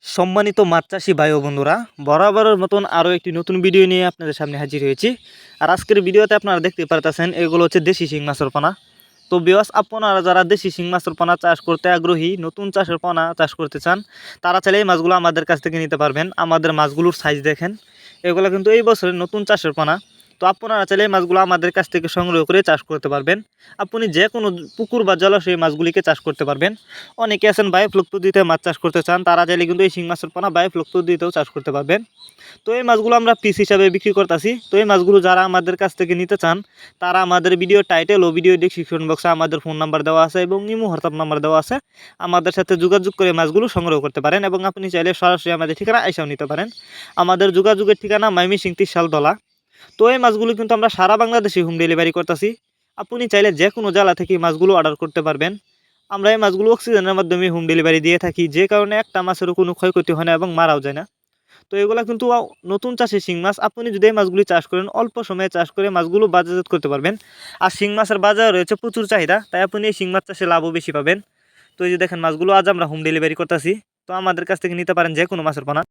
সম্মানিত মাছ চাষি ভাই ও বন্ধুরা, বরাবরের মতন আরও একটি নতুন ভিডিও নিয়ে আপনাদের সামনে হাজির হয়েছি। আর আজকের ভিডিওতে আপনারা দেখতে পারতেছেন এগুলো হচ্ছে দেশি শিং মাছের পোনা। তো বিয়াস, আপনারা যারা দেশি শিং মাছের পোনা চাষ করতে আগ্রহী, নতুন চাষের পোনা চাষ করতে চান, তারা চাইলে এই মাছগুলো আমাদের কাছ থেকে নিতে পারবেন। আমাদের মাছগুলোর সাইজ দেখেন, এগুলো কিন্তু এই বছরের নতুন চাষের পোনা। তো আপনারা চাইলে এই মাছগুলো আমাদের কাছ থেকে সংগ্রহ করে চাষ করতে পারবেন। আপনি যে কোনো পুকুর বা জলাশয়ে মাছগুলিকে চাষ করতে পারবেন। অনেকে আছেন বায়োফ্লক পদ্ধতিতে মাছ চাষ করতে চান, তারা চাইলে কিন্তু এই শিং মাছের পোনা বায়োফ্লক পদ্ধতিতেও চাষ করতে পারবেন। তো এই মাছগুলো আমরা পিস হিসাবে বিক্রি করতেছি। তো এই মাছগুলো যারা আমাদের কাছ থেকে নিতে চান, তারা আমাদের ভিডিও টাইটেল ও ভিডিও ডিসক্রিপশন বক্সে আমাদের ফোন নাম্বার দেওয়া আছে এবং ইমো হোয়াটসঅ্যাপ নাম্বার দেওয়া আছে। আমাদের সাথে যোগাযোগ করে মাছগুলো সংগ্রহ করতে পারেন এবং আপনি চাইলে সরাসরি আমাদের ঠিকানা এসেও নিতে পারেন। আমাদের যোগাযোগের ঠিকানা ময়মনসিংহ ৩০ ডলা। তো এই মাছগুলো কিন্তু আমরা সারা বাংলাদেশে হোম ডেলিভারি করতেছি। আপনি চাইলে যে কোনো জেলা থেকে মাছগুলো অর্ডার করতে পারবেন। আমরা এই মাছগুলো অক্সিজেনের মাধ্যমে হোম ডেলিভারি দিয়ে থাকি, যে কারণে একটা মাছেরও কোনো ক্ষয়ক্ষতি হয় না এবং মারাও যায় না। তো এগুলো কিন্তু নতুন চাষে শিং মাছ। আপনি যদি এই মাছগুলি চাষ করেন, অল্প সময়ে চাষ করে মাছগুলো বাজারজাত করতে পারবেন। আর শিং মাছের বাজারে রয়েছে প্রচুর চাহিদা, তাই আপনি এই শিং মাছ চাষে লাভও বেশি পাবেন। তো এই যে দেখেন মাছগুলো আজ আমরা হোম ডেলিভারি করতেছি। তো আমাদের কাছ থেকে নিতে পারেন যে কোনো মাছের পোনা।